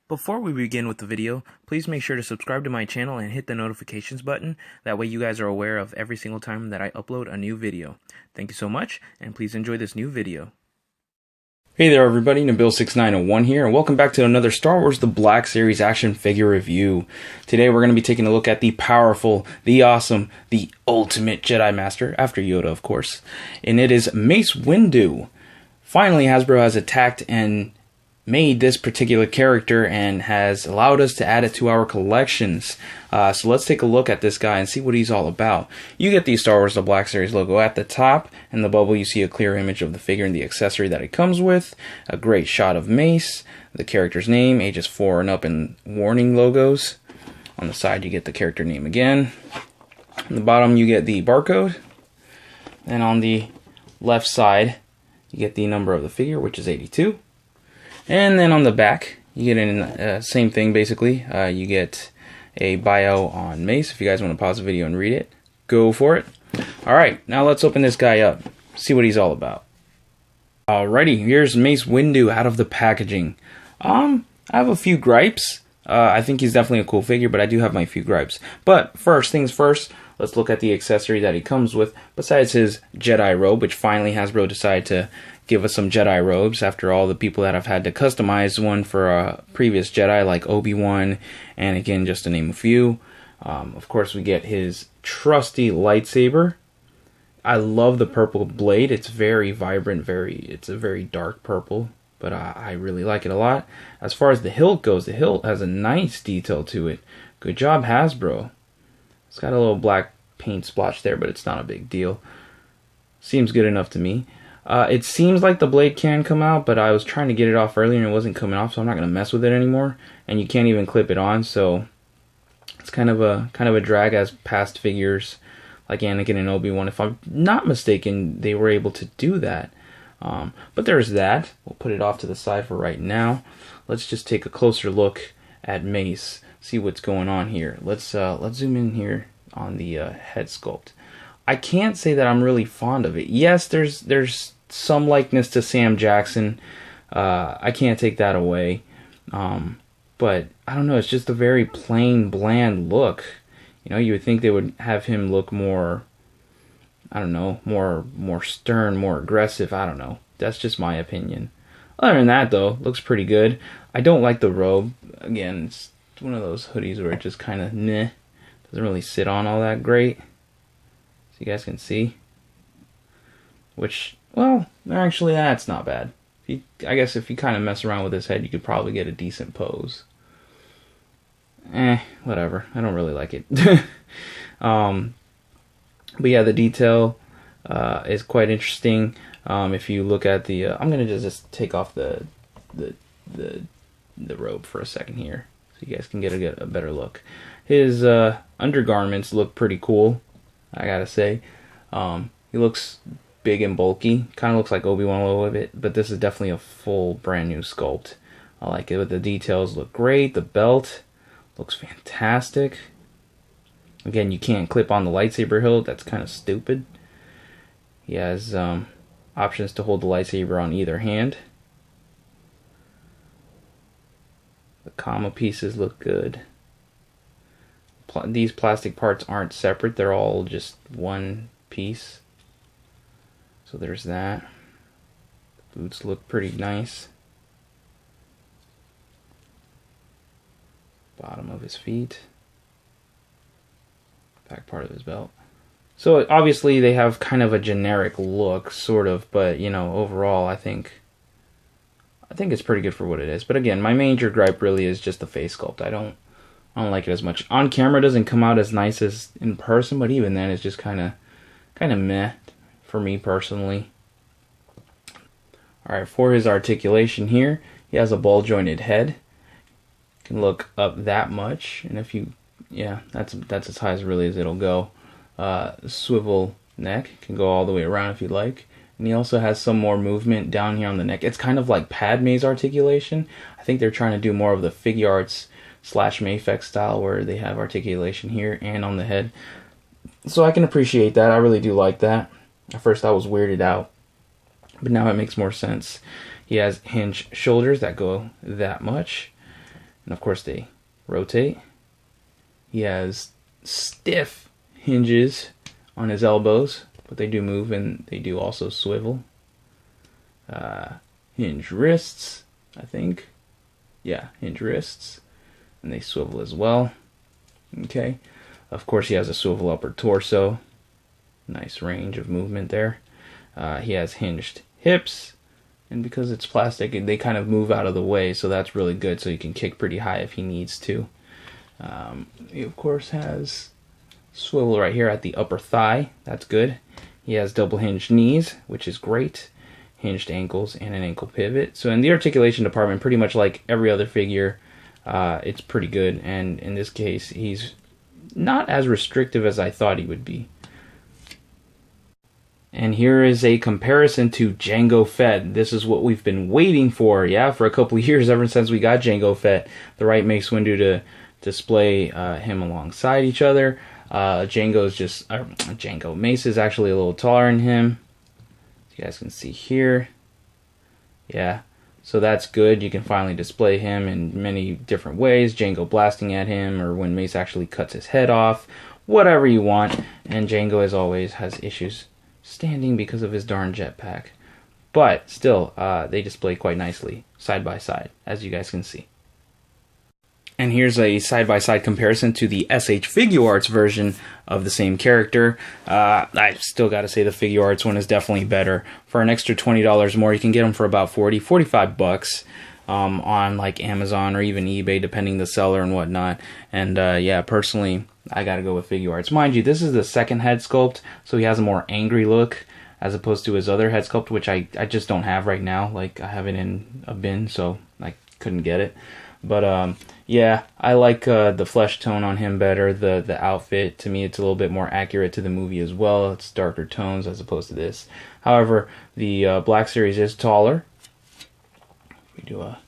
Before we begin with the video, please make sure to subscribe to my channel and hit the notifications button. That way you guys are aware of every single time that I upload a new video. Thank you so much, and please enjoy this new video. Hey there everybody, Nabil6901 here, and welcome back to another Star Wars The Black Series action figure review. Today we're going to be taking a look at the powerful, the awesome, the ultimate Jedi Master, after Yoda of course, and it is Mace Windu. Finally, Hasbro has attacked and made this particular character and has allowed us to add it to our collections. So let's take a look at this guy and see what he's all about. You get the Star Wars The Black Series logo at the top. In the bubble you see a clear image of the figure and the accessory that it comes with. A great shot of Mace, the character's name, ages 4 and up, and warning logos. On the side you get the character name again. On the bottom you get the barcode. And on the left side you get the number of the figure, which is 82. And then on the back, you get in same thing basically. You get a bio on Mace. If you guys want to pause the video and read it, go for it. Alright, now let's open this guy up, see what he's all about. Alrighty, here's Mace Windu out of the packaging. I have a few gripes. I think he's definitely a cool figure, but I do have my few gripes. But first things first, let's look at the accessory that he comes with, besides his Jedi robe, which finally Hasbro decided to give us some Jedi robes after all the people that have had to customize one for a previous Jedi like Obi-Wan, and again, just to name a few. Of course, we get his trusty lightsaber. I love the purple blade. It's very vibrant, it's a very dark purple, but I really like it a lot. As far as the hilt goes, the hilt has a nice detail to it. Good job, Hasbro. It's got a little black paint splotch there, but it's not a big deal. Seems good enough to me. It seems like the blade can come out, but I was trying to get it off earlier and it wasn't coming off, so I'm not going to mess with it anymore. And you can't even clip it on, so it's kind of a drag as past figures like Anakin and Obi-Wan. If I'm not mistaken, they were able to do that. But there's that. We'll put it off to the side for right now. Let's just take a closer look at Mace, see what's going on here. Let's zoom in here on the head sculpt. I can't say that I'm really fond of it. Yes, there's some likeness to Sam Jackson. I can't take that away. But I don't know, it's just a very plain, bland look. You know, you would think they would have him look more, I don't know, more stern, more aggressive. I don't know. That's just my opinion. Other than that, though, looks pretty good. I don't like the robe. Again, it's one of those hoodies where it just kind of meh. Doesn't really sit on all that great. So you guys can see. Which, well, actually that's not bad. I guess if you kind of mess around with his head, you could probably get a decent pose. Whatever. I don't really like it. But yeah, the detail is quite interesting. If you look at the, I'm gonna just take off the robe for a second here, so you guys can get a better look. His undergarments look pretty cool, I gotta say. He looks big and bulky. Kind of looks like Obi-Wan a little bit, but this is definitely a full brand new sculpt. I like it. The details look great. The belt looks fantastic. Again, you can't clip on the lightsaber hilt. That's kind of stupid. He has options to hold the lightsaber on either hand. The comma pieces look good. These plastic parts aren't separate. They're all just one piece. So there's that. The boots look pretty nice. Bottom of his feet. Back part of his belt. So obviously they have kind of a generic look, sort of, but you know, overall I think it's pretty good for what it is. But again, my major gripe really is just the face sculpt. I don't like it as much. On camera it doesn't come out as nice as in person, but even then it's just kind of meh for me personally. Alright, for his articulation here, he has a ball jointed head. Can look up that much, and if you, yeah, that's as high as really as it'll go. Swivel neck, can go all the way around if you'd like. And he also has some more movement down here on the neck. It's kind of like Padme's articulation. I think they're trying to do more of the figure arts / Mayfix style, where they have articulation here and on the head. So I can appreciate that. I really do like that. At first I was weirded out, but now it makes more sense. He has hinged shoulders that go that much. And of course they rotate. He has stiff hinges on his elbows, but they do move and they do also swivel. Hinge wrists, I think. Yeah, hinge wrists. And they swivel as well. Okay. Of course he has a swivel upper torso. Nice range of movement there. He has hinged hips. And because it's plastic, they kind of move out of the way, so that's really good. So he can kick pretty high if he needs to. He, of course, has swivel right here at the upper thigh. That's good. He has double hinged knees, which is great. Hinged ankles and an ankle pivot. So in the articulation department, pretty much like every other figure, it's pretty good. And in this case, he's not as restrictive as I thought he would be. And here is a comparison to Jango Fett. This is what we've been waiting for, for a couple of years, ever since we got Jango Fett, the right Mace Windu to display him alongside each other. Mace is actually a little taller than him. As you guys can see here. Yeah, so that's good. You can finally display him in many different ways. Jango blasting at him, or when Mace actually cuts his head off. Whatever you want. And Jango, as always, has issues standing because of his darn jetpack. But still, they display quite nicely, side by side, as you guys can see. And here's a side-by-side comparison to the SH Figure Arts version of the same character. I still got to say the Figure Arts one is definitely better. For an extra $20 more, you can get them for about $45 on like Amazon or even eBay, depending the seller and whatnot. And yeah, personally, I got to go with Figure Arts. Mind you, this is the second head sculpt, so he has a more angry look as opposed to his other head sculpt, which I just don't have right now. Like, I have it in a bin, so I couldn't get it. But yeah, I like the flesh tone on him better. The outfit, to me, it's a little bit more accurate to the movie as well. It's darker tones as opposed to this. However, the Black Series is taller. We do a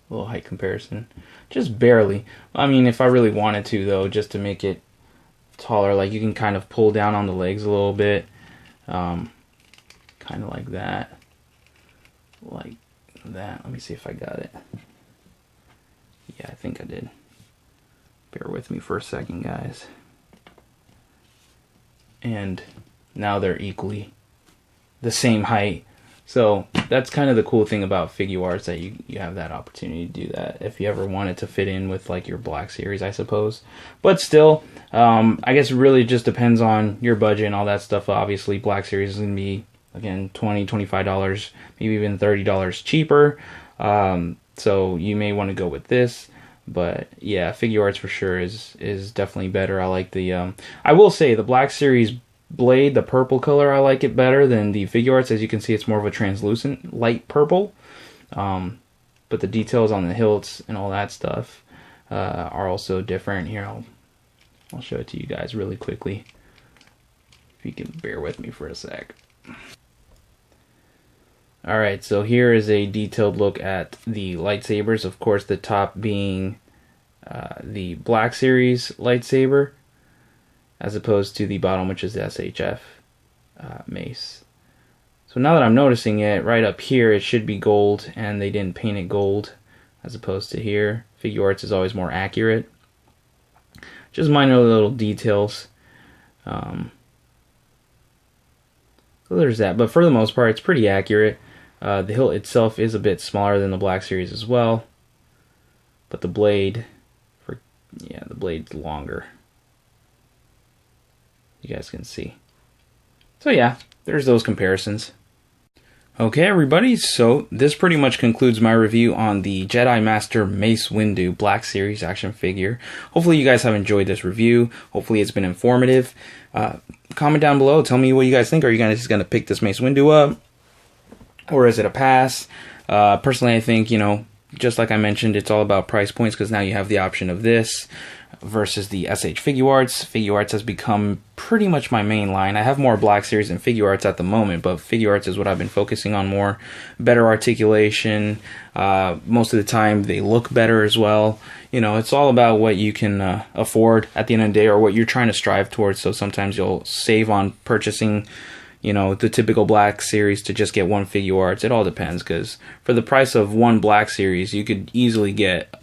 little height comparison. Just barely. I mean, if I really wanted to, though, just to make it taller, like you can kind of pull down on the legs a little bit. Kind of like that. Like that. Let me see if I got it. Yeah, I think I did. Bear with me for a second, guys. And now they're equally the same height. So that's kind of the cool thing about Figure Arts, that you have that opportunity to do that if you ever wanted to fit in with like your Black Series, I suppose. But still, I guess it really just depends on your budget and all that stuff. Obviously, Black Series is going to be, again, $20, $25, maybe even $30 cheaper. So you may want to go with this, but yeah, Figure Arts for sure is definitely better. I like the I will say the Black Series blade, the purple color, I like it better than the Figure Arts. As you can see, it's more of a translucent light purple, but the details on the hilts and all that stuff are also different. Here, I'll show it to you guys really quickly, if you can bear with me for a sec. Alright, so here is a detailed look at the lightsabers. Of course, the top being the Black Series lightsaber, as opposed to the bottom, which is the SHF mace. So now that I'm noticing it, right up here, it should be gold, and they didn't paint it gold, as opposed to here. Figure Arts is always more accurate. Just minor little details. So there's that, but for the most part, it's pretty accurate. The hilt itself is a bit smaller than the Black Series as well, but the blade, the blade's longer. You guys can see. So yeah, there's those comparisons. Okay, everybody, so this pretty much concludes my review on the Jedi Master Mace Windu Black Series action figure. Hopefully you guys have enjoyed this review. Hopefully it's been informative. Comment down below, tell me what you guys think. Are you guys just going to pick this Mace Windu up, or is it a pass? Personally, I think, just like I mentioned, it's all about price points, because now you have the option of this versus the SH Figure Arts. Figure Arts has become pretty much my main line. I have more Black Series than Figure Arts at the moment, but Figure Arts is what I've been focusing on more. Better articulation. Most of the time, they look better as well. It's all about what you can afford at the end of the day, or what you're trying to strive towards. So sometimes you'll save on purchasing the typical Black Series to just get one Figure Arts. It all depends, because for the price of one Black Series, you could easily get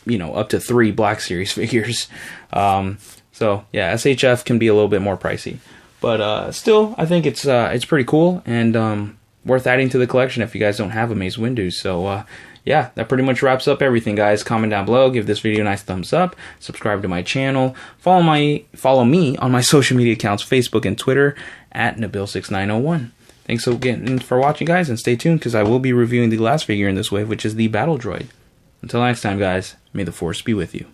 up to 3 Black Series figures. So yeah, SHF can be a little bit more pricey, but still, I think it's pretty cool and worth adding to the collection if you guys don't have a Mace Windu. So yeah, that pretty much wraps up everything, guys. Comment down below, give this video a nice thumbs up, subscribe to my channel, follow me on my social media accounts, Facebook and Twitter at Nabil6901. Thanks again for watching, guys, and stay tuned because I will be reviewing the last figure in this wave, which is the Battle Droid. Until next time, guys, may the Force be with you.